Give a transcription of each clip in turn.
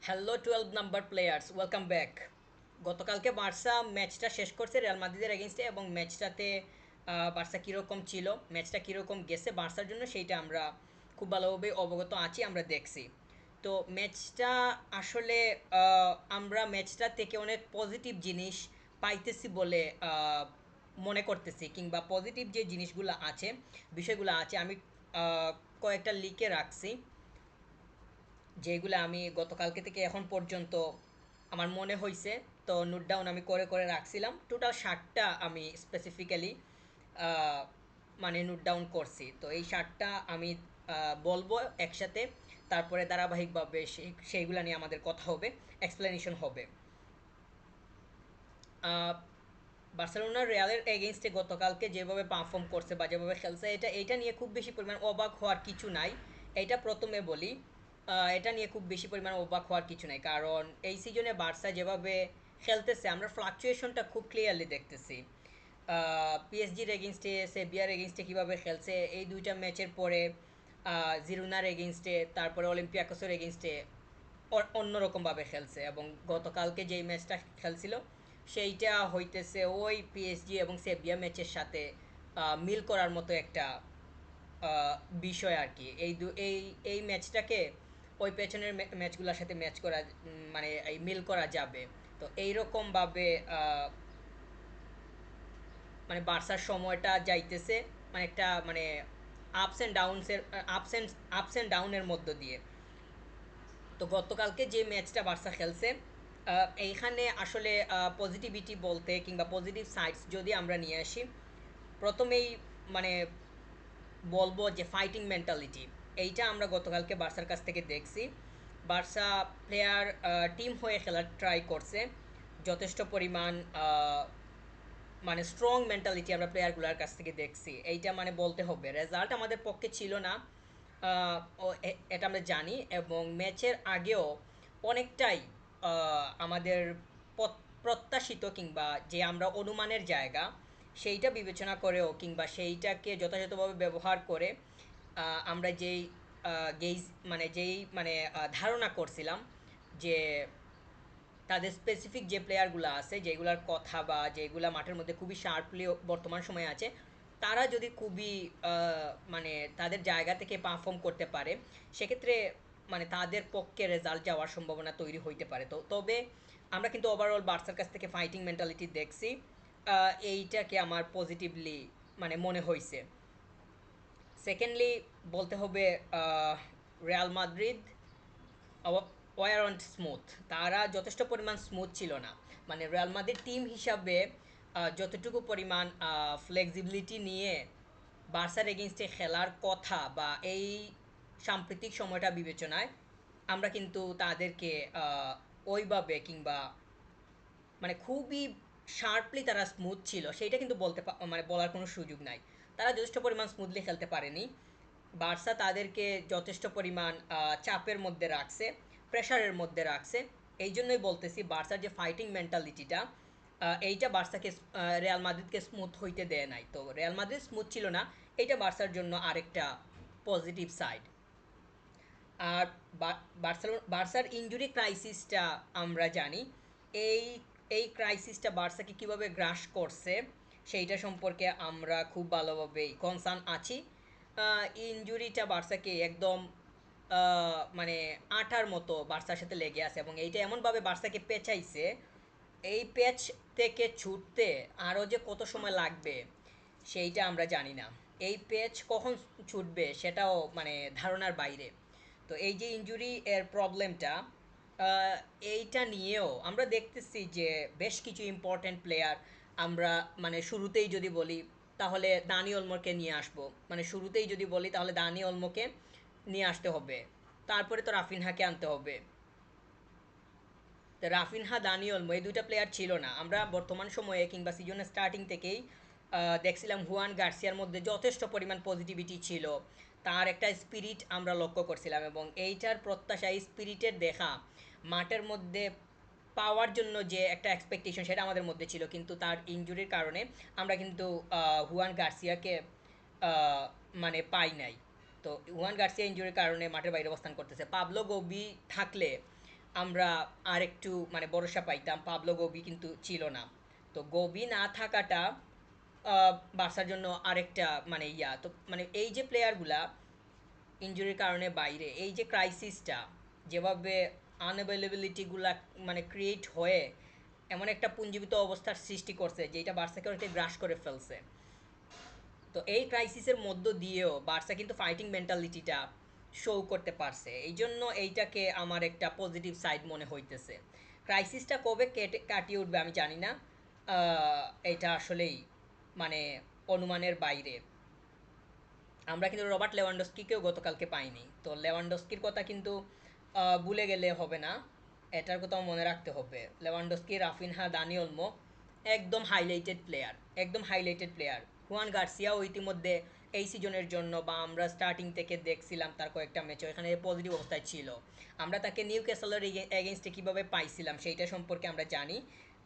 Hello 12 number players, welcome back. গতকালকে Barca ম্যাচটা শেষ করছে রিয়াল মাদ্রিদের এগেনস্টে, এবং ম্যাচটাতে বার্সা কীরকম ছিল, ম্যাচটা কীরকম গেছে বার্সার জন্য, সেইটা আমরা খুব ভালোভাবে অবগত আছি, আমরা দেখছি। তো ম্যাচটা আসলে আমরা ম্যাচটা থেকে অনেক পজিটিভ জিনিস পাইতেছি বলে মনে করতেছি, কিংবা পজিটিভ যে জিনিসগুলো আছে, বিষয়গুলো আছে, আমি আহ, কয়েকটা লিখে রাখছি, যেগুলো আমি গতকালকে থেকে এখন পর্যন্ত আমার মনে হয়েছে। তো নোট ডাউন আমি করে করে রাখছিলাম, টোটাল 60টা আমি স্পেসিফিক্যালি মানে নোট ডাউন করছি। তো এই 60টা আমি বলবো একসাথে, তারপরে ধারাবাহিকভাবে সেইগুলো নিয়ে আমাদের কথা হবে, এক্সপ্লেনেশন হবে। আহ, বার্সেলোনা রিয়ালের এগেনস্টে গতকালকে যেভাবে পারফর্ম করছে বা যেভাবে খেলছে, এটা নিয়ে খুব বেশি পরিমাণ অবাক হওয়ার কিছু নাই। এটা প্রথমে বলি, এটা নিয়ে খুব বেশি পরিমাণ অবাক হওয়ার কিছু নাই, কারণ এই সিজনে বার্সা যেভাবে খেলতেছে আমরা ফ্লাকচুয়েশনটা খুব ক্লিয়ারলি দেখতেছি। পিএসজির এগেনস্টে, সেভিয়ার এগেনস্টে কীভাবে খেলছে, এই দুইটা ম্যাচের পরে জিরোনার এগেনস্টে, তারপরে অলিম্পিয়াকোসের এগেনস্টে অন্যরকমভাবে খেলছে, এবং গতকালকে যেই ম্যাচটা খেলছিল সেইটা হইতেছে ওই পিএসজি এবং সেভিয়া ম্যাচের সাথে মিল করার মতো একটা বিষয় আর কি। এই ম্যাচটাকে ওই পেছনের ম্যাচগুলোর সাথে ম্যাচ করা, মানে এই মিল করা যাবে। তো এইরকমভাবে মানে বার্সার সময়টা যাইতেছে, মানে একটা মানে আপস অ্যান্ড ডাউনের মধ্য দিয়ে। তো গতকালকে যে ম্যাচটা বার্সা খেলছে, এইখানে আসলে পজিটিভিটি বলতে কিংবা পজিটিভ সাইডস যদি আমরা নিয়ে আসি, প্রথমেই মানে বলবো যে ফাইটিং মেন্টালিটি, এইটা আমরা গতকালকে বার্সার কাছ থেকে দেখছি। বার্সা প্লেয়ার টিম হয়ে খেলার ট্রাই করছে যথেষ্ট পরিমাণ, মানে স্ট্রং মেন্টালিটি আমরা প্লেয়ারগুলোর কাছ থেকে দেখছি। এইটা মানে বলতে হবে, রেজাল্ট আমাদের পক্ষে ছিল না, এটা আমরা জানি, এবং ম্যাচের আগেও অনেকটাই আমাদের প্রত্যাশিত কিংবা যে আমরা অনুমানের জায়গা, সেইটা বিবেচনা করেও কিংবা সেইটাকে যথাযথভাবে ব্যবহার করে আমরা যেই গেইজ মানে যেই মানে ধারণা করছিলাম যে তাদের স্পেসিফিক যে প্লেয়ারগুলো আছে, যেগুলোর কথা বা যেগুলো মাঠের মধ্যে খুবই শার্পলি বর্তমান সময়ে আছে, তারা যদি খুবই মানে তাদের জায়গা থেকে পারফর্ম করতে পারে, সেক্ষেত্রে মানে তাদের পক্ষে রেজাল্ট যাওয়ার সম্ভাবনা তৈরি হইতে পারে। তো তবে আমরা কিন্তু ওভারঅল বার্সার কাছ থেকে ফাইটিং মেন্টালিটি দেখছি, এইটাকে আমার পজিটিভলি মানে মনে হয়েছে। সেকেন্ডলি বলতে হবে, Real Madrid were on smooth, তারা যথেষ্ট পরিমাণ স্মুথ ছিল না। মানে রিয়াল মাদ্রিদ টিম হিসাবে যতটুকু পরিমাণ ফ্লেক্সিবিলিটি নিয়ে বার্সার এগেনস্টে খেলার কথা বা এই সাম্প্রতিক সময়টা বিবেচনায়, আমরা কিন্তু তাদেরকে ওইভাবে কিংবা মানে খুবই শার্পলি তারা স্মুথ ছিল সেইটা কিন্তু মানে বলার কোনো সুযোগ নাই। তারা যথেষ্ট পরিমাণ স্মুথলি খেলতে পারেনি। বার্সা তাদেরকে যথেষ্ট পরিমাণ চাপের মধ্যে রাখছে, প্রেশারের মধ্যে রাখছে। এই জন্যই বলতেছি বার্সার যে ফাইটিং মেন্টালিটিটা, এইটা বার্সাকে রিয়াল মাদ্রিদকে স্মুথ হইতে দেয় নাই। তো রিয়াল মাদ্রিদ স্মুথ ছিল না, এইটা বার্সার জন্য আরেকটা পজিটিভ সাইড। আর বার্সার ইনজুরি ক্রাইসিসটা আমরা জানি। এই এই ক্রাইসিসটা বার্সাকে কীভাবে গ্রাস করছে সেইটা সম্পর্কে আমরা খুব ভালোভাবেই কনসার্ন আছি। ইনজুরিটা বার্সাকে একদম মানে আঠার মতো বার্সার সাথে লেগে আছে, এবং এইটা এমনভাবে বার্সাকে পেঁচাইছে, এই প্যাচ থেকে ছুটতে আরও যে কত সময় লাগবে সেইটা আমরা জানি না। এই প্যাচ কখন ছুটবে সেটাও মানে ধারণার বাইরে। তো এই যে ইনজুরি এর প্রবলেমটা, এইটা নিয়েও আমরা দেখতেছি যে বেশ কিছু ইম্পর্ট্যান্ট প্লেয়ার আমরা মানে শুরুতেই যদি বলি তাহলে দানি অলমোকে নিয়ে আসবো, মানে শুরুতেই যদি বলি তাহলে দানি অলমোকে নিয়ে আসতে হবে, তারপরে তো রাফিনহাকে আনতে হবে। তো রাফিনহা, দানি অলমো, এই দুইটা প্লেয়ার ছিল না। আমরা বর্তমান সময়ে কিংবা সিজনের স্টার্টিং থেকেই দেখছিলাম হুয়ান গার্সিয়ার মধ্যে যথেষ্ট পরিমাণ পজিটিভিটি ছিল, তার একটা স্পিরিট আমরা লক্ষ্য করছিলাম, এবং এইটার প্রত্যাশা, এই স্পিরিটের দেখা মাঠের মধ্যে পাওয়ার জন্য যে একটা এক্সপেকটেশন সেটা আমাদের মধ্যে ছিল, কিন্তু তার ইনজুরির কারণে আমরা কিন্তু হুয়ান গার্সিয়াকে আহ, মানে পাই নাই। তো হুয়ান গার্সিয়া ইনজুরির কারণে মাঠের বাইরে অবস্থান করতেছে। পাবলো গবি থাকলে আমরা আরেকটু মানে ভরসা পাইতাম। পাবলো গবি কিন্তু ছিল না। তো গবি না থাকাটা বার্সার জন্য আরেকটা মানে তো মানে এই যে প্লেয়ারগুলা ইনজুরির কারণে বাইরে, এই যে ক্রাইসিসটা যেভাবে আনঅ্যাভেলেবিলিটিগুলা মানে ক্রিয়েট হয়ে এমন একটা পুঞ্জীবিত অবস্থার সৃষ্টি করছে যেটা বার্সাকে অনেকটা গ্রাস করে ফেলছে। তো এই ক্রাইসিসের মধ্য দিয়েও বার্সা কিন্তু ফাইটিং মেন্টালিটিটা শো করতে পারছে, এই জন্য এইটাকে আমার একটা পজিটিভ সাইড মনে হইতেছে। ক্রাইসিসটা কবে কেটে কাটিয়ে উঠবে আমি জানি না। এটা আসলেই মানে অনুমানের বাইরে। আমরা কিন্তু রবার্ট লেভানডস্কিকেও গতকালকে পাইনি, তো লেভানডস্কির কথা কিন্তু ভুলে গেলে হবে না, এটার কথাও মনে রাখতে হবে। লেভানডস্কি, রাফিনহা, দানি ওলমো একদম হাইলাইটেড প্লেয়ার, একদম হাইলাইটেড প্লেয়ার। হুয়ান গার্সিয়াও ইতিমধ্যে এই সিজনের জন্য বা আমরা স্টার্টিং থেকে দেখছিলাম তার কয়েকটা ম্যাচে এখানে পজিটিভ অবস্থায় ছিল। আমরা তাকে নিউ ক্যাসেলের এগেনস্টে কীভাবে পাইছিলাম সেইটা সম্পর্কে আমরা জানি।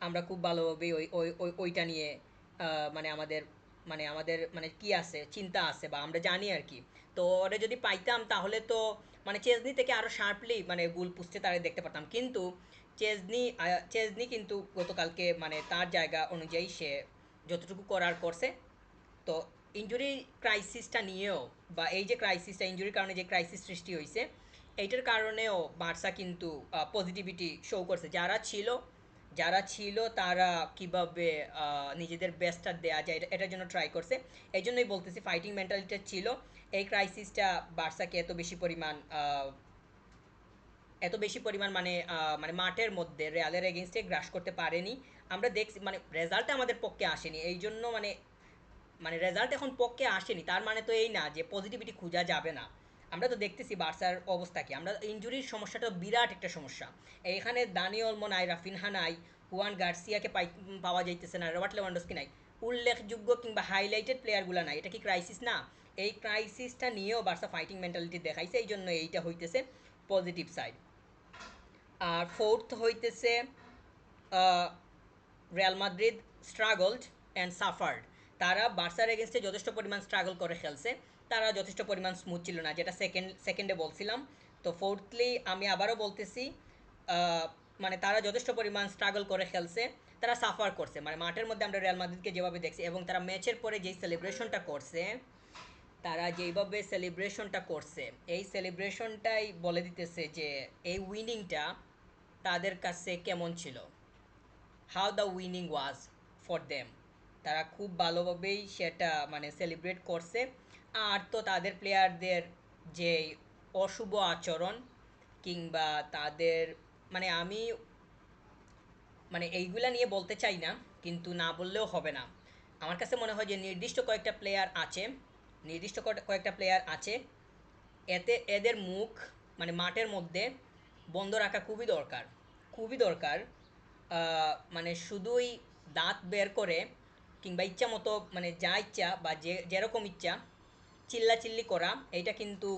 আমরা খুব ভালোভাবেই ওইটা নিয়ে মানে আমাদের মানে কি আছে, চিন্তা আছে বা আমরা জানি আর কি। তো ওরা যদি পাইতাম তাহলে তো মানে চেজনি থেকে আরও শার্পলি মানে গোল পুষতে তারা দেখতে পারতাম, কিন্তু চেজনি কিন্তু গতকালকে মানে তার জায়গা অনুযায়ী সে যতটুকু করার করছে। তো ইনজুরি ক্রাইসিসটা নিয়েও বা এই যে ক্রাইসিসটা ইনজুরির কারণে যে ক্রাইসিস সৃষ্টি হয়েছে এইটার কারণেও বার্সা কিন্তু পজিটিভিটি শো করছে। যারা ছিল তারা কিভাবে নিজেদের বেস্টটা দেওয়া যায় এটার জন্য ট্রাই করছে। এই জন্যই বলতেছি ফাইটিং মেন্টালিটি ছিল। এই ক্রাইসিসটা বার্সাকে এত বেশি পরিমাণ মানে মানে মাঠের মধ্যে রিয়ালের এগেনস্টে গ্রাস করতে পারেনি। আমরা দেখছি মানে রেজাল্ট আমাদের পক্ষে আসেনি, এই জন্য মানে মানে রেজাল্ট এখন পক্ষে আসেনি তার মানে তো এই না যে পজিটিভিটি খোঁজা যাবে না। আমরা তো দেখতেছি বার্সার অবস্থা কি, আমরা ইনজুরির সমস্যাটা বিরাট একটা সমস্যা। এইখানে দানি অলমো নাই, রাফিনহা নাই, হুয়ান গার্সিয়াকে পাওয়া যাইতেছে না, রবার্ট লেভানডস্কি নাই, উল্লেখযোগ্য কিংবা হাইলাইটেড প্লেয়ারগুলো নাই। এটা কি ক্রাইসিস না? এই ক্রাইসিসটা নিয়েও বার্সা ফাইটিং মেন্টালিটি দেখাইছে, এই জন্য এইটা হইতেছে পজিটিভ সাইড। আর ফোর্থ হইতেছে রিয়াল মাদ্রিদ স্ট্রাগলড অ্যান্ড সাফার্ড। তারা বার্সার এগেনস্টে যথেষ্ট পরিমাণ স্ট্রাগল করে খেলছে, তারা যথেষ্ট পরিমাণ স্মুথ ছিল না, যেটা সেকেন্ডে বলছিলাম। তো ফোর্থলি আমি আবারও বলতেছি, মানে তারা যথেষ্ট পরিমাণ স্ট্রাগল করে খেলছে, তারা সাফার করছে। মানে মাঠের মধ্যে আমরা রিয়াল মাদ্রিদকে যেভাবে দেখছি এবং তারা ম্যাচের পরে যেই সেলিব্রেশনটা করছে, তারা যেইভাবে সেলিব্রেশনটা করছে এই সেলিব্রেশনটাই বলে দিতেছে যে এই উইনিংটা তাদের কাছে কেমন ছিল, how the winning was for them. তারা খুব ভালোভাবেই সেটা মানে সেলিব্রেট করছে। আর তো তাদের প্লেয়ারদের যে অশুভ আচরণ কিংবা তাদের মানে আমি মানে এইগুলা নিয়ে বলতে চাই না, কিন্তু না বললেও হবে না। আমার কাছে মনে হয় যে নির্দিষ্ট কয়েকটা প্লেয়ার আছে এতে এদের মুখ মানে মাঠের মধ্যে বন্ধ রাখা খুবই দরকার, খুবই দরকার। মানে শুধুই দাঁত বের করে কিংবা ইচ্ছা মতো মানে যা ইচ্ছা বা যেরকম ইচ্ছা চিল্লাচিল্লি করা, এইটা কিন্তু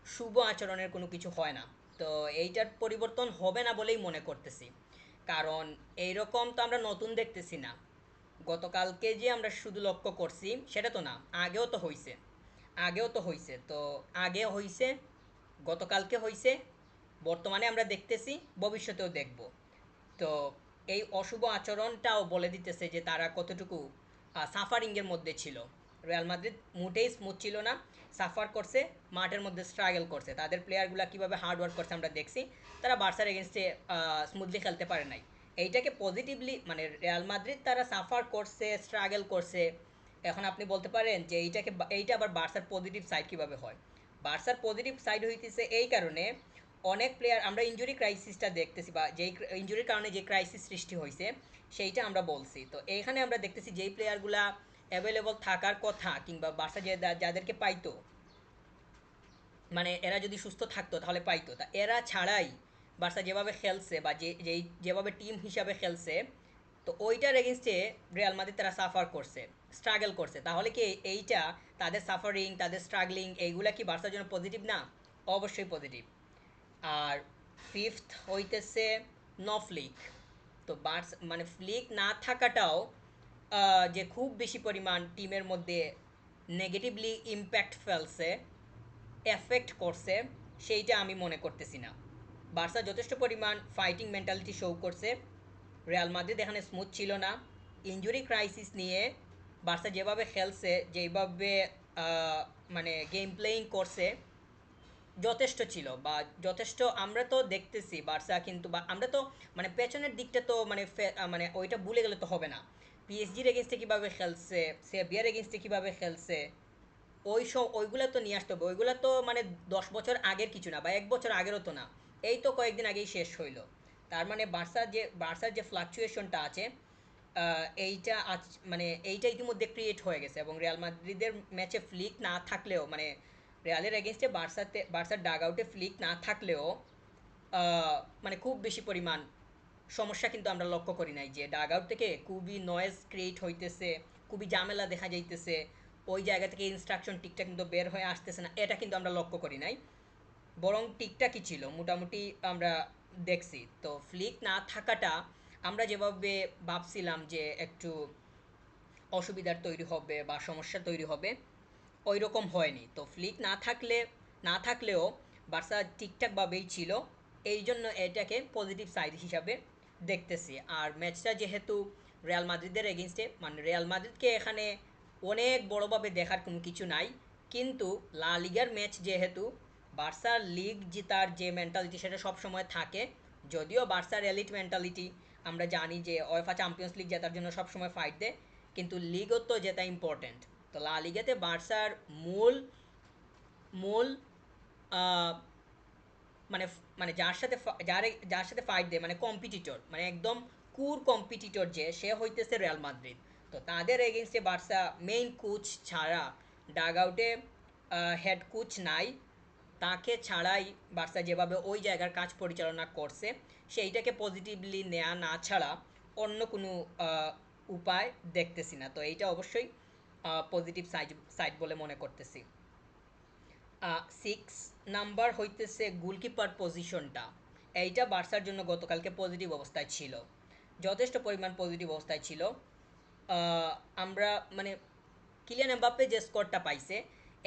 শুভ আচরণের কোনো কিছু হয় না। তো এইটার পরিবর্তন হবে না বলেই মনে করতেছি, কারণ এইরকম তো আমরা নতুন দেখতেছি না। গতকালকে যে আমরা শুধু লক্ষ্য করছি সেটা তো না, আগেও তো হইছে তো আগে হইছে, গতকালকে হইছে, বর্তমানে আমরা দেখতেছি, ভবিষ্যতেও দেখব। তো এই অশুভ আচরণটাও বলে দিতেছে যে তারা কতটুকু সাফারিংয়ের মধ্যে ছিল। রিয়াল মাদ্রিদ মোটেই স্মুথ ছিল না, সাফার করছে, মাঠের মধ্যে স্ট্রাগল করছে। তাদের প্লেয়ারগুলো কীভাবে হার্ডওয়ার্ক করছে আমরা দেখছি, তারা বার্সার এগেনস্টে স্মুথলি খেলতে পারে নাই। এইটাকে পজিটিভলি মানে রিয়াল মাদ্রিদ তারা সাফার করছে, স্ট্রাগল করছে। এখন আপনি বলতে পারেন যে এইটা আবার বার্সার পজিটিভ সাইড কীভাবে হয়। বার্সার পজিটিভ সাইড হইতেছে এই কারণে, অনেক প্লেয়ার আমরা ইনজুরি ক্রাইসিসটা দেখতেছি বা যেই ইনজুরির কারণে যে ক্রাইসিস সৃষ্টি হয়েছে সেইটা আমরা বলছি। তো এইখানে আমরা দেখতেছি যেই প্লেয়ারগুলা অ্যাভেলেবল থাকার কথা কিংবা বার্সা যাদেরকে পাইতো, মানে এরা যদি সুস্থ থাকতো তাহলে পাইতো, তা এরা ছাড়াই বার্সা যেভাবে খেলছে বা যেভাবে টিম হিসাবে খেলছে, তো ওইটার এগেনস্টে রিয়াল মাদ্রিদ তারা সাফার করছে, স্ট্রাগল করছে। তাহলে কি এইটা তাদের সাফারিং, তাদের স্ট্রাগলিং এইগুলা কি বার্সার জন্য পজিটিভ না? অবশ্যই পজিটিভ। আর ফিফথ হইতেছে ন ফ্লিক। তো মানে ফ্লিক না থাকাটাও যে খুব বেশি পরিমাণ টিমের মধ্যে নেগেটিভলি ইম্প্যাক্ট ফেলছে, এফেক্ট করছে, সেইটা আমি মনে করতেছি না। বার্সা যথেষ্ট পরিমাণ ফাইটিং মেন্টালিটি শো করছে। রিয়াল মাদ্রিদ এখানে স্মুথ ছিল না। ইনজুরি ক্রাইসিস নিয়ে বার্সা যেভাবে খেলছে, যেভাবে মানে গেম প্লেয়িং করছে, যথেষ্ট ছিল বা যথেষ্ট। আমরা তো দেখতেছি বার্সা কিন্তু, বা আমরা তো মানে পেছনের দিকটা তো মানে মানে ওইটা ভুলে গেলে তো হবে না। পিএসজির এগেনস্টে কীভাবে খেলছে, সেভিয়ার এগেনস্টে কীভাবে খেলছে, ওইগুলো তো নিয়ে আসতে হবে। ওইগুলো তো মানে 10 বছর আগের কিছু না, বা 1 বছর আগেরও তো না, এই তো কয়েকদিন আগেই শেষ হইলো। তার মানে বার্সার যে ফ্লাকচুয়েশনটা আছে, এইটা আজ মানে এইটা ইতিমধ্যে ক্রিয়েট হয়ে গেছে। এবং রিয়াল মাদ্রিদের ম্যাচে ফ্লিক না থাকলেও, মানে রিয়ালের এগেনস্টে বার্সার ডাগ আউটে ফ্লিক না থাকলেও মানে খুব বেশি পরিমাণ সমস্যা কিন্তু আমরা লক্ষ্য করি নাই, যে ডাগ আউট থেকে খুবই নয়েজ ক্রিয়েট হইতেছে, খুবই ঝামেলা দেখা যাইতেছে, ওই জায়গা থেকে ইনস্ট্রাকশন ঠিকঠাক কিন্তু বের হয়ে আসতেছে না, এটা কিন্তু আমরা লক্ষ্য করি নাই। বরং ঠিকঠাকই ছিল মোটামুটি, আমরা দেখছি। তো ফ্লিক না থাকাটা আমরা যেভাবে ভাবছিলাম যে একটু অসুবিধার তৈরি হবে বা সমস্যা তৈরি হবে, ওই রকম হয়নি। তো ফ্লিক না থাকলেও বার্সা ঠিকঠাকভাবেই ছিল। এই জন্য এটাকে পজিটিভ সাইড হিসাবে দেখতেছি। আর ম্যাচটা যেহেতু রিয়াল মাদ্রিদের এগেনস্টে, মানে রিয়াল মাদ্রিদকে এখানে অনেক বড়োভাবে দেখার কোনো কিছু নাই। কিন্তু লা লিগার ম্যাচ যেহেতু, বার্সার লিগ জেতার যে মেন্টালিটি সেটা সবসময় থাকে। যদিও বার্সার এলিট মেন্টালিটি, আমরা জানি যে ওয়েফা চ্যাম্পিয়ন্স লিগ জেতার জন্য সবসময় ফাইট দেয়, কিন্তু লিগও তো জেতা ইম্পর্টেন্ট। তো লা লিগাতে বার্সার মূল মূল আহ, মানে মানে যার সাথে ফাইট দেয়, মানে কম্পিটিটর, মানে একদম কম্পিটিটর যে, সে হইতেছে রিয়াল মাদ্রিদ। তো তাদের এগেনস্টে বার্সা মেইন কোচ ছাড়া, ডাগ আউটে হেড কোচ নাই, তাকে ছাড়াই বার্সা যেভাবে ওই জায়গার কাজ পরিচালনা করছে, সেইটাকে পজিটিভলি নেওয়া না ছাড়া অন্য কোনো উপায় দেখতেছি না। তো এইটা অবশ্যই পজিটিভ সাইড বলে মনে করতেছি। 6 নাম্বার হইতেছে গোলকিপার পজিশনটা। এইটা বার্সার জন্য গতকালকে পজিটিভ অবস্থায় ছিল, যথেষ্ট পরিমাণ পজিটিভ অবস্থায় ছিল। আহ, আমরা মানে কিলিয়ান এমবাপ্পে যে স্কোরটা পাইছে,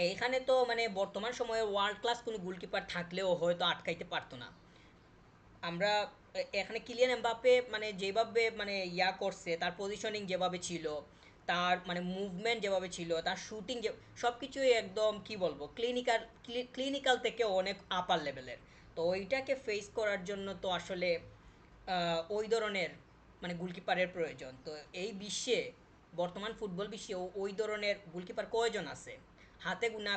এইখানে তো মানে বর্তমান সময়ে ওয়ার্ল্ড ক্লাস কোনো গোলকিপার থাকলেও হয়তো আটকাইতে পারতো না। আমরা এখানে কিলিয়ান এমবাপ্পে মানে যেভাবে মানে করছে, তার পজিশনিং যেভাবে ছিল, তার মানে মুভমেন্ট যেভাবে ছিল, তার শুটিং সব কিছুই একদম কি বলবো, ক্লিনিক্যাল থেকে অনেক আপার লেভেলের। তো ওইটাকে ফেস করার জন্য তো আসলে ওই ধরনের মানে গোলকিপারের প্রয়োজন। তো এই বিশ্বে, বর্তমান ফুটবল বিশ্বে ওই ধরনের গোলকিপার কয়জন আছে? হাতে গোনা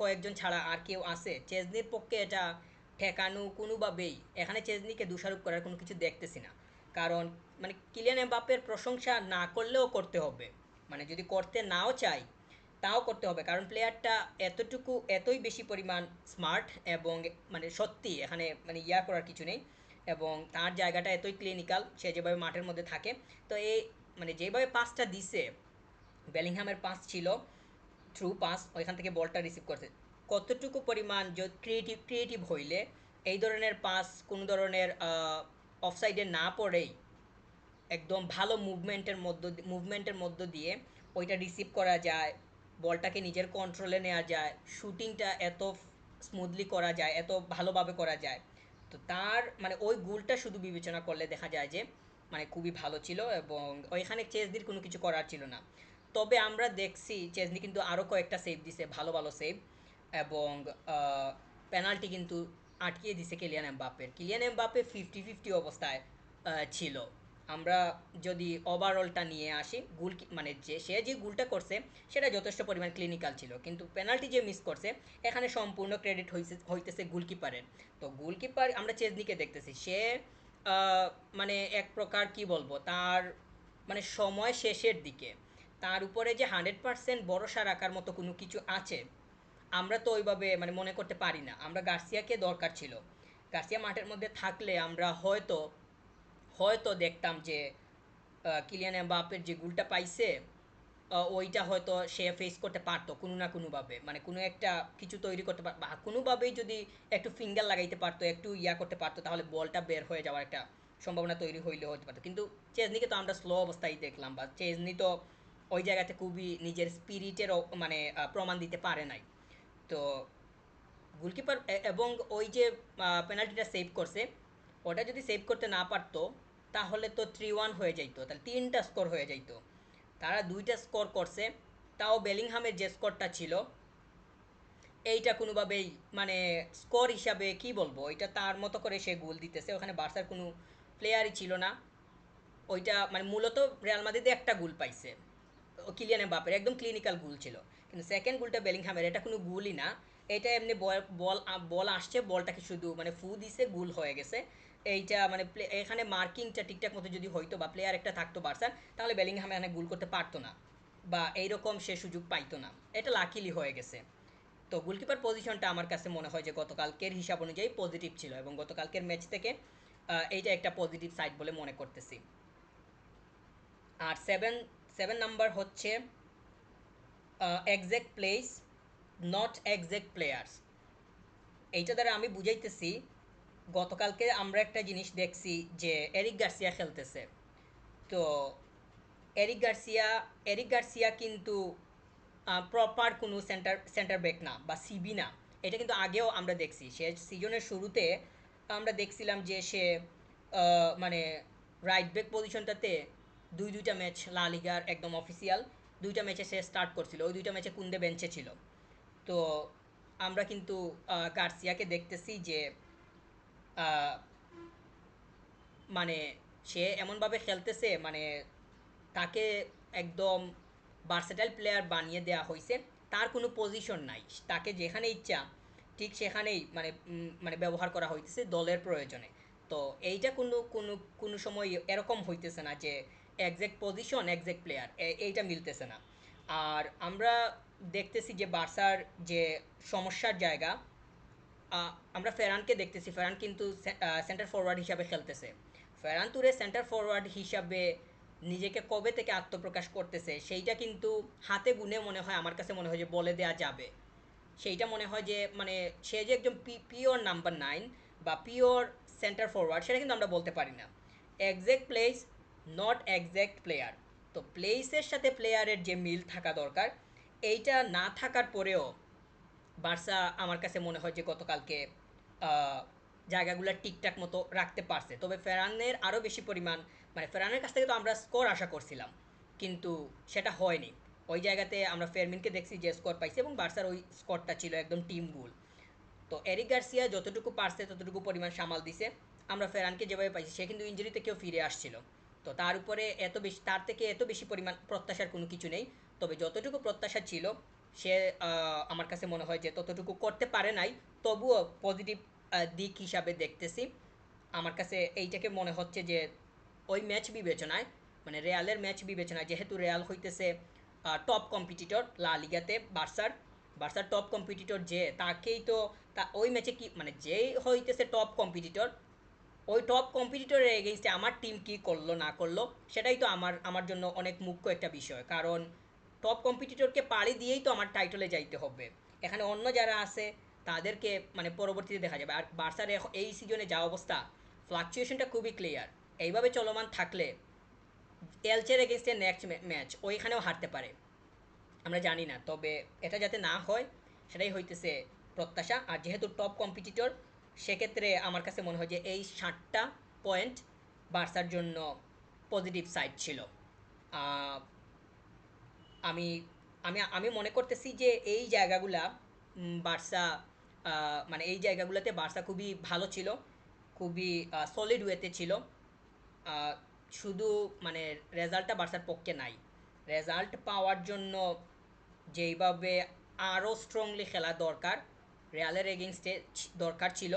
কয়েকজন ছাড়া আর কেউ আছে? চেজনির পক্ষে এটা ঠেকানো কোনোভাবেই, এখানে চেজনিকে দোষারোপ করার কোনো কিছু দেখতেছি না। কারণ মানে কিলিয়ান এমবাপ্পের প্রশংসা না করলেও করতে হবে, মানে যদি করতে নাও চাই তাও করতে হবে, কারণ প্লেয়ারটা এতই বেশি পরিমাণ স্মার্ট, এবং মানে সত্যি এখানে মানে করার কিছু নেই। এবং তার জায়গাটা এতই ক্লিনিক্যাল, সে যেভাবে মাঠের মধ্যে থাকে। তো এই মানে যেভাবে পাসটা দিছে, বেলিংহামের পাস ছিল, থ্রু পাস, ওইখান থেকে বলটা রিসিভ করছে, কতটুকু পরিমাণ ক্রিয়েটিভ হইলে এই ধরনের পাস কোনো ধরনের অফসাইডে না পড়েই একদম ভালো মুভমেন্টের মধ্য দিয়ে ওইটা রিসিভ করা যায়, বলটাকে নিজের কন্ট্রোলে নেওয়া যায়, শুটিংটা এত স্মুথলি করা যায়, এত ভালোভাবে করা যায়। তো তার মানে ওই গোলটা শুধু বিবেচনা করলে দেখা যায় যে মানে খুবই ভালো ছিল, এবং ওইখানে চেজনির কোনো কিছু করার ছিল না। তবে আমরা দেখছি চেজনি কিন্তু আরও কয়েকটা সেভ দিছে, ভালো ভালো সেভ, এবং পেনাল্টি কিন্তু আটকিয়ে দিছে কিলিয়ান এমবাপ্পে 50-50 অবস্থায় ছিল। আমরা যদি ওভারঅলটা নিয়ে আসি, মানে যে গোলটা করছে সেটা যথেষ্ট পরিমাণ ক্লিনিক্যাল ছিল, কিন্তু পেনাল্টি যে মিস করছে, এখানে সম্পূর্ণ ক্রেডিট হইতেছে গোলকিপারের। তো গোলকিপার আমরা চেজনিকে দেখতেছি, সে আহ, মানে এক প্রকার কি বলবো, তার মানে সময় শেষের দিকে তার উপরে যে 100% ভরসা রাখার মতো কোনো কিছু আছে, আমরা তো ওইভাবে মানে মনে করতে পারি না। আমরা গার্সিয়াকে দরকার ছিল, গার্সিয়া মাঠের মধ্যে থাকলে আমরা হয়তো হয়তো দেখতাম যে কিলিয়ান এমবাপ্পের যে গোলটা পাইছে, ওইটা হয়তো সে ফেস করতে পারতো কোনো না কোনোভাবে, মানে কোনো একটা কিছু তৈরি করতে পারতো, বা কোনোভাবেই যদি একটু ফিঙ্গার লাগাইতে পারতো, একটু করতে পারতো, তাহলে বলটা বের হয়ে যাওয়ার একটা সম্ভাবনা তৈরি হইলে হতে পারতো। কিন্তু চেজনিকে তো আমরা স্লো অবস্থায় দেখলাম, বা চেজনি তো ওই জায়গাতে খুবই নিজের স্পিরিটের মানে প্রমাণ দিতে পারে নাই। তো গোলকিপার এবং ওই যে পেনাল্টিটা সেভ করছে, ওটা যদি সেভ করতে না পারতো তাহলে তো 3-1 হয়ে যাইতো, তাহলে 3টা স্কোর হয়ে যাইতো। তারা 2টা স্কোর করছে, তাও বেলিংহামের যে স্কোরটা ছিল এইটা কোনোভাবেই মানে স্কোর হিসাবে কি বলবো, ওইটা তার মতো করে সে গোল দিতেছে, ওখানে বার্সার কোনো প্লেয়ারই ছিল না। ওইটা মানে মূলত রিয়াল মাদ্রিদে একটা গোল পাইছে, ও কিলিয়ান এমবাপ্পের একদম ক্লিনিক্যাল গোল ছিল, কিন্তু সেকেন্ড গোলটা বেলিংহামের, এটা কোনো গোলই না। এটা এমনি বল বল বল আসছে, বলটাকে শুধু মানে ফু দিছে, গোল হয়ে গেছে। এইটা মানে এখানে মার্কিংটা ঠিকঠাক মতো যদি হইতো বা প্লেয়ার একটা থাকতো বার্সার, তাহলে বেলিংহামে এখানে গোল করতে পারতো না বা এইরকম সে সুযোগ পাইতো না। এটা লাকিলি হয়ে গেছে। তো গোলকিপার পজিশনটা আমার কাছে মনে হয় যে গতকালকের হিসাব অনুযায়ী পজিটিভ ছিল, এবং গতকালকের ম্যাচ থেকে এইটা একটা পজিটিভ সাইড বলে মনে করতেছি। আর সেভেন সেভেন নাম্বার হচ্ছে exact place, not exact players. এইটা দ্বারা আমি বুঝাইতেছি, গতকালকে আমরা একটা জিনিস দেখছি যে এরিক গার্সিয়া খেলতেছে। তো এরিক গার্সিয়া এরিক গার্সিয়া কিন্তু প্রপার কোনো সেন্টার সেন্টার ব্যাক না বা সিবি না। এটা কিন্তু আগেও আমরা দেখছি, সে সিজনের শুরুতে আমরা দেখছিলাম যে সে মানে রাইট ব্যাক পজিশনটাতে দুইটা ম্যাচ লা লিগার একদম অফিসিয়াল দুইটা ম্যাচে সে স্টার্ট করছিল, ওই দুইটা ম্যাচে কুন্দে বেঞ্চে ছিল। তো আমরা কিন্তু গার্সিয়াকে দেখতেছি যে আহ, মানে সে এমনভাবে খেলতেছে, মানে তাকে একদম ভার্সেটাইল প্লেয়ার বানিয়ে দেওয়া হয়েছে। তার কোনো পজিশন নাই, তাকে যেখানে ইচ্ছা ঠিক সেখানেই মানে মানে ব্যবহার করা হইতেছে দলের প্রয়োজনে। তো এইটা কোনো কোনো কোনো সময় এরকম হইতেছে না যে একজ্যাক্ট পজিশন একজ্যাক্ট প্লেয়ার, এইটা মিলতেছে না। আর আমরা দেখতেছি যে বার্সার যে সমস্যার জায়গা, আমরা ফেরানকে দেখতেছি, ফেরান কিন্তু সেন্টার ফরওয়ার্ড হিসাবে খেলতেছে। ফেরান তুরে সেন্টার ফরওয়ার্ড হিসাবে নিজেকে কবে থেকে আত্মপ্রকাশ করতেছে সেইটা কিন্তু হাতে গুনে মনে হয়, আমার কাছে মনে হয় যে বলে দেওয়া যাবে। সেইটা মনে হয় যে মানে সে যে একজন পিওর নাম্বার 9 বা পিওর সেন্টার ফরওয়ার্ড, সেটা কিন্তু আমরা বলতে পারি না। Exact place, not exact player. তো প্লেসের সাথে প্লেয়ারের যে মিল থাকা দরকার, এইটা না থাকার পরেও বার্সা আমার কাছে মনে হয় যে গতকালকে জায়গাগুলো ঠিকঠাক মতো রাখতে পারছে। তবে ফেরানের আরও বেশি পরিমাণ, মানে ফেরানের কাছ থেকে তো আমরা স্কোর আশা করছিলাম, কিন্তু সেটা হয়নি। ওই জায়গাতে আমরা ফেরমিনকে দেখছি যে স্কোর পাইছে, এবং বার্সার ওই স্কোরটা ছিল একদম টিম গোল। তো এরিক গার্সিয়া যতটুকু পারছে ততটুকু পরিমাণ সামাল দিছে। আমরা ফেরানকে যেভাবে পাইছি, সে কিন্তু ইঞ্জুরি থেকেও ফিরে আসছিল। তো তার উপরে এত বেশি, তার থেকে এত বেশি পরিমাণ প্রত্যাশার কোনো কিছু নেই। তবে যতটুকু প্রত্যাশা ছিল সে আমার কাছে মনে হয় যে ততটুকু করতে পারে নাই। তবুও পজিটিভ দিক হিসাবে দেখতেছি। আমার কাছে এইটাকে মনে হচ্ছে যে ওই ম্যাচ বিবেচনায়, মানে রেয়ালের ম্যাচ বিবেচনায়, যেহেতু রেয়াল হইতেছে টপ কম্পিটিটর লা লিগাতে, বার্সার টপ কম্পিটিটর যে, তাকেই তো ওই ম্যাচে কি মানে যেই হইতেছে টপ কম্পিটিটর, ওই টপ কম্পিটিটরের এগেইনস্টে আমার টিম কি করলো না করলো, সেটাই তো আমার আমার জন্য অনেক মুখ্য একটা বিষয়। কারণ টপ কম্পিটিটরকে পাড়ি দিয়েই তো আমার টাইটলে যাইতে হবে। এখানে অন্য যারা আছে তাদেরকে মানে পরবর্তীতে দেখা যাবে। আর বার্সার এই সিজনে যা অবস্থা, ফ্লাকচুয়েশনটা খুবই ক্লিয়ার। এইভাবে চলমান থাকলে এলচের এগেনস্টে নেক্সট ম্যাচ ওইখানেও হারতে পারে, আমরা জানি না। তবে এটা যাতে না হয় সেটাই হইতেছে প্রত্যাশা। আর যেহেতু টপ কম্পিটিটর, সেক্ষেত্রে আমার কাছে মনে হয় যে এই 7টা পয়েন্ট বার্সার জন্য পজিটিভ সাইড ছিল। আহ, আমি আমি আমি মনে করতেছি যে এই জায়গাগুলা বার্সা মানে এই জায়গাগুলোতে বার্সা খুবই ভালো ছিল, খুবই সলিড ওয়েতে ছিল। আহ, শুধু মানে রেজাল্টটা বার্সার পক্ষে নাই। রেজাল্ট পাওয়ার জন্য যেইভাবে আরও স্ট্রংলি খেলা দরকার, রিয়ালের এগেনস্টে দরকার ছিল,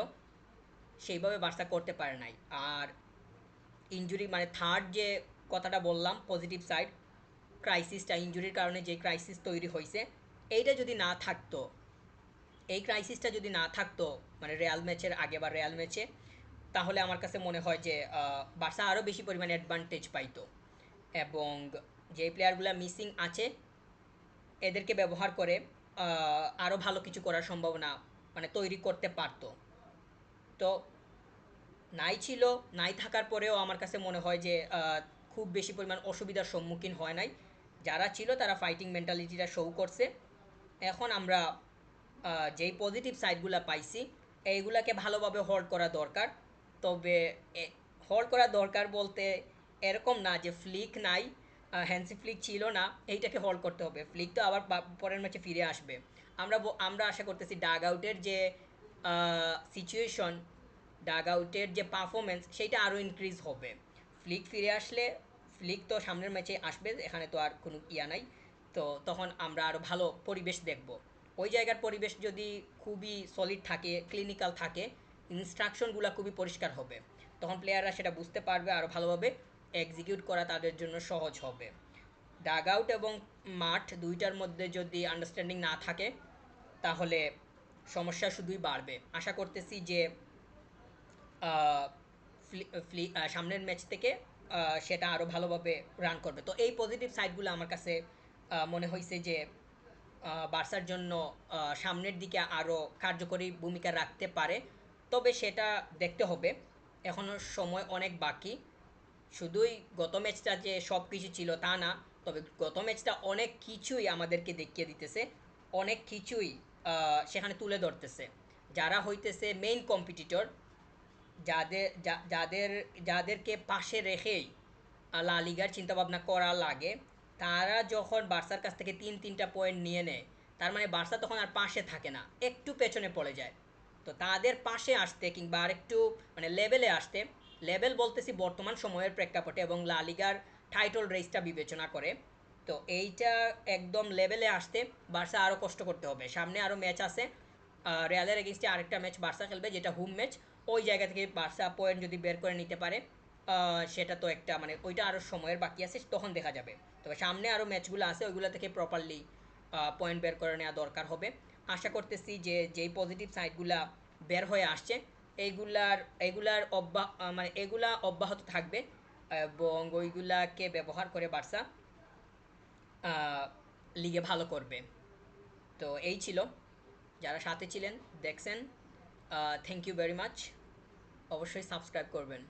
সেইভাবে বার্সা করতে পারে নাই। আর ইনজুরি মানে থার্ড যে কথাটা বললাম পজিটিভ সাইড, ক্রাইসিসটা, ইনজুরির কারণে যে ক্রাইসিস তৈরি হয়েছে, এইটা যদি না থাকতো, এই ক্রাইসিসটা যদি না থাকতো মানে রিয়াল ম্যাচের আগে বা রিয়াল ম্যাচে, তাহলে আমার কাছে মনে হয় যে বার্সা আরও বেশি পরিমাণে অ্যাডভান্টেজ পাইতো। এবং যে প্লেয়ারগুলো মিসিং আছে এদেরকে ব্যবহার করে আরও ভালো কিছু করার সম্ভাবনা মানে তৈরি করতে পারতো। তো নাই ছিল, নাই থাকার পরেও আমার কাছে মনে হয় যে খুব বেশি পরিমাণ অসুবিধার সম্মুখীন হয় নাই। যারা ছিল তারা ফাইটিং মেন্টালিটিটা শো করছে। এখন আমরা যেই পজিটিভ সাইডগুলো পাইছি এইগুলাকে ভালোভাবে হোল্ড করা দরকার। তবে হোল্ড করা দরকার বলতে এরকম না যে ফ্লিক নাই, হ্যান্সি ফ্লিক ছিল না, এইটাকে হোল্ড করতে হবে। ফ্লিক তো আবার পরের ম্যাচে ফিরে আসবে। আমরা আশা করতেছি ডাগ আউটের যে সিচুয়েশন, ডাগ আউটের যে পারফরমেন্স সেইটা আরও ইনক্রিজ হবে। ফ্লিক ফিরে আসলে, ফ্লিক তো সামনের ম্যাচে আসবে, এখানে তো আর কোনো ইয়া নাই। তো তখন আমরা আরও ভালো পরিবেশ দেখব। ওই জায়গার পরিবেশ যদি খুবই সলিড থাকে, ক্লিনিক্যাল থাকে, ইনস্ট্রাকশনগুলো খুবই পরিষ্কার হবে, তখন প্লেয়াররা সেটা বুঝতে পারবে, আরও ভালোভাবে এক্সিকিউট করা তাদের জন্য সহজ হবে। ডাগ আউট এবং মাঠ দুইটার মধ্যে যদি আন্ডারস্ট্যান্ডিং না থাকে তাহলে সমস্যা শুধুই বাড়বে। আশা করতেছি যে সামনের ম্যাচ থেকে সেটা আরও ভালোভাবে রান করবে। তো এই পজিটিভ সাইডগুলো আমার কাছে মনে হয়েছে যে বার্সার জন্য সামনের দিকে আরও কার্যকরী ভূমিকা রাখতে পারে। তবে সেটা দেখতে হবে, এখনও সময় অনেক বাকি। শুধুই গত ম্যাচটা যে সব কিছু ছিল তা না, তবে গত ম্যাচটা অনেক কিছুই আমাদেরকে দেখিয়ে দিতেছে, অনেক কিছুই সেখানে তুলে ধরতেছে। যারা হইতেছে মেইন কম্পিটিটর, যাদের যাদেরকে পাশে রেখেই লা লিগার চিন্তাভাবনা করা লাগে, তারা যখন বার্সার কাছ থেকে তিনটা পয়েন্ট নিয়ে নেয়, তার মানে বার্সা তখন আর পাশে থাকে না, একটু পেছনে পড়ে যায়। তো তাদের পাশে আসতে কিংবা আরেকটু মানে লেভেলে আসতে, লেভেল বলতেছি বর্তমান সময়ের প্রেক্ষাপটে এবং লা লিগার টাইটল রেসটা বিবেচনা করে, তো এইটা একদম লেভেলে আসতে বার্সা আরও কষ্ট করতে হবে। সামনে আরও ম্যাচ আছে, রিয়ালের এগেনস্টে আরেকটা ম্যাচ বার্সা খেলবে যেটা হোম ম্যাচ। ওই জায়গা থেকে বার্সা পয়েন্ট যদি বের করে নিতে পারে, সেটা তো একটা মানে ওইটা আরও সময়ের বাকি আছে, তখন দেখা যাবে। তবে সামনে আরও ম্যাচগুলো আছে, ওইগুলো থেকে প্রপারলি পয়েন্ট বের করে নেওয়া দরকার হবে। আশা করতেছি যে যেই পজিটিভ সাইডগুলা বের হয়ে আসছে এইগুলার এইগুলার মানে এগুলা অব্যাহত থাকবে এবং ওইগুলাকে ব্যবহার করে বার্সা লিগে ভালো করবে। তো এই ছিল, যারা সাথে ছিলেন দেখছেন, থ্যাংক ইউ ভেরি মাচ। অবশ্যই সাবস্ক্রাইব করবেন।